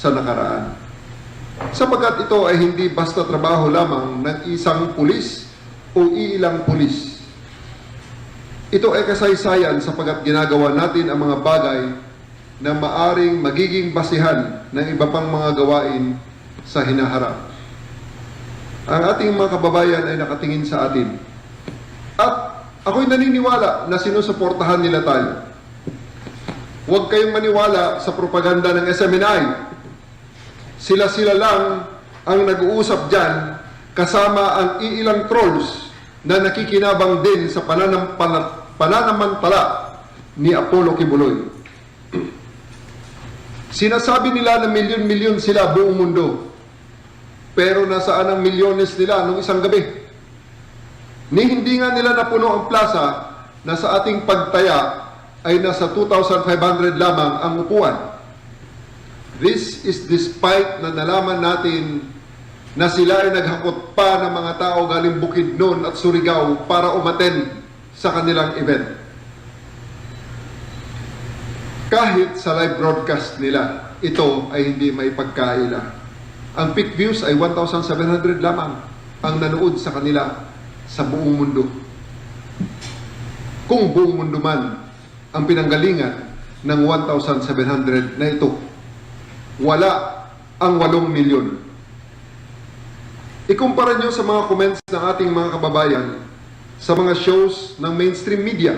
sa nakaraan. Sapagkat ito ay hindi basta trabaho lamang ng isang pulis o iilang pulis. Ito ay kasaysayan sapagkat ginagawa natin ang mga bagay na maaring magiging basihan ng iba pang mga gawain sa hinaharap. Ang ating mga kababayan ay nakatingin sa atin. At ako'y naniniwala na sinusuportahan nila tayo. Huwag kayong maniwala sa propaganda ng SMNI. Sila-sila lang ang nag-uusap dyan kasama ang iilang trolls na nakikinabang din sa pananamantala ni Apollo Kibuloy. Sinasabi nila na milyon-milyon sila buong mundo. Pero nasaan ang milyones nila nung isang gabi? Ni hindi nga nila napuno ang plaza na sa ating pagtaya ay nasa 2,500 lamang ang upuan. This is despite na nalaman natin na sila ay naghakot pa ng mga tao galing Bukidnon at Surigao para umattend sa kanilang event. Kahit sa live broadcast nila, ito ay hindi may pagkaila. Ang peak views ay 1,700 lamang ang nanood sa kanila sa buong mundo. Kung buong mundo man ang pinanggalingan ng 1,700 na ito, wala ang 8 milyon. Ikumpara nyo sa mga comments ng ating mga kababayan sa mga shows ng mainstream media.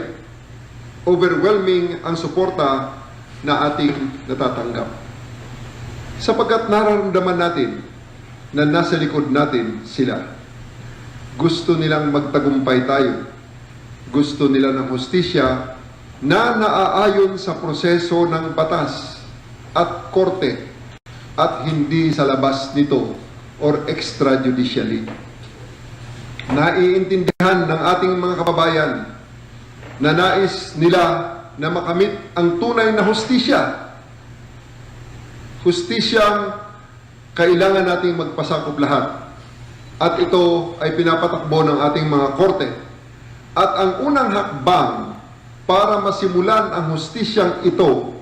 Overwhelming ang suporta na ating natatanggap. Sapagkat nararamdaman natin na nasa likod natin sila. Gusto nilang magtagumpay tayo. Gusto nila ng hustisya na naaayon sa proseso ng batas at korte at hindi sa labas nito or extrajudicially. Naiintindihan ng ating mga kababayan na nais nila na makamit ang tunay na hustisya. Hustisyang kailangan nating magpasakop lahat. At ito ay pinapatakbo ng ating mga korte. At ang unang hakbang para masimulan ang hustisyang ito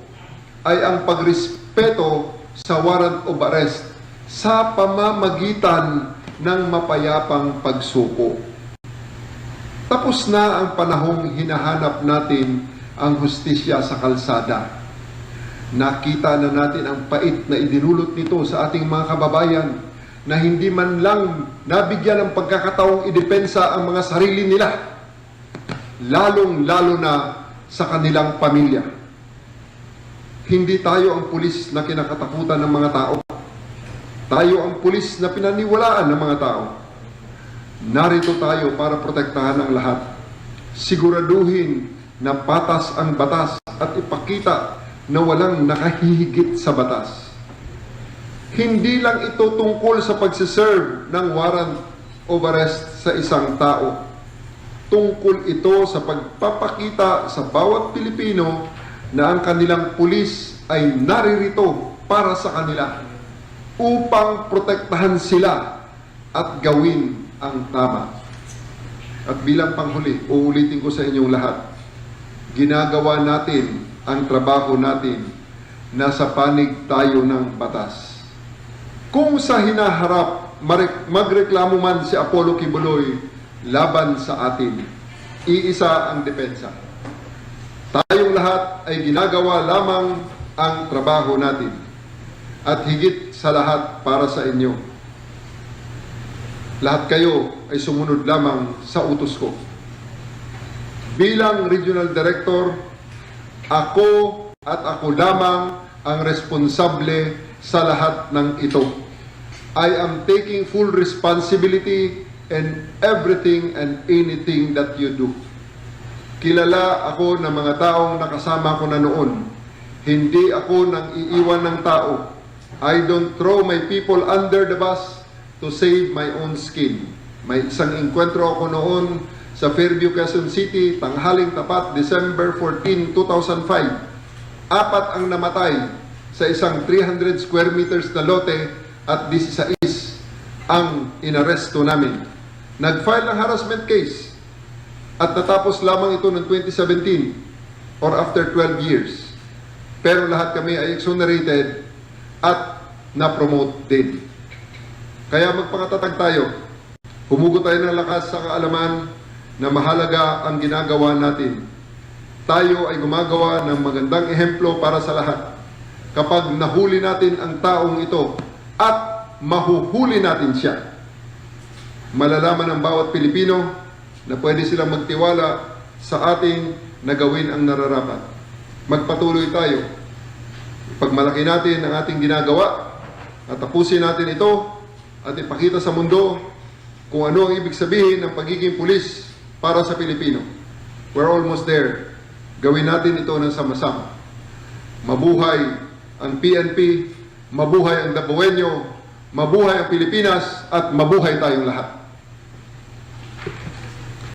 ay ang pagrespeto sa warrant of arrest sa pamamagitan ng mapayapang pagsuko. Tapos na ang panahong hinahanap natin ang hustisya sa kalsada. Nakita na natin ang pait na idinulot nito sa ating mga kababayan na hindi man lang nabigyan ng pagkakataong idepensa ang mga sarili nila, lalong-lalo na sa kanilang pamilya. Hindi tayo ang pulis na kinakatakutan ng mga tao. Tayo ang pulis na pinaniwalaan ng mga tao. Narito tayo para protektahan ang lahat. Siguraduhin na patas ang batas at ipakita na walang nakahihigit sa batas. Hindi lang ito tungkol sa pagsiserve ng warrant of arrest sa isang tao. Tungkol ito sa pagpapakita sa bawat Pilipino na ang kanilang pulis ay naririto para sa kanila upang protektahan sila at gawin ang tama. At bilang panghuli, uulitin ko sa inyong lahat, ginagawa natin ang trabaho natin, nasa panig tayo ng batas. Kung sa hinaharap magreklamo man si Apollo Kibuloy laban sa atin, iisa ang depensa. Tayong lahat ay ginagawa lamang ang trabaho natin at higit sa lahat para sa inyo. Lahat kayo ay sumunod lamang sa utos ko. Bilang Regional Director, ako at ako lamang ang responsable sa lahat ng ito. I am taking full responsibility in everything and anything that you do. Kilala ako ng mga taong nakasama ko na noon. Hindi ako nang iiwan ng tao. I don't throw my people under the bus to save my own skin. May isang enkwentro ako noon sa Fairview, Quezon City, tanghaling tapat, December 14, 2005. 4 ang namatay sa isang 300 square meters na lote at 16 ang inaresto namin. Nag-file ng harassment case at natapos lamang ito noong 2017 or after 12 years. Pero lahat kami ay exonerated at na-promote din. Kaya magpakatatag tayo. Humugot tayo ng lakas sa kaalaman na mahalaga ang ginagawa natin. Tayo ay gumagawa ng magandang ehemplo para sa lahat. Kapag nahuli natin ang taong ito at mahuhuli natin siya, malalaman ng bawat Pilipino na pwede silang magtiwala sa ating na gawin ang nararapat. Magpatuloy tayo. Ipagmalaki natin ang ating ginagawa at tapusin natin ito at ipakita sa mundo kung ano ang ibig sabihin ng pagiging pulis para sa Pilipino. We're almost there. Gawin natin ito ng sama-sama. Mabuhay ang PNP, mabuhay ang Dabueño, mabuhay ang Pilipinas, at mabuhay tayong lahat.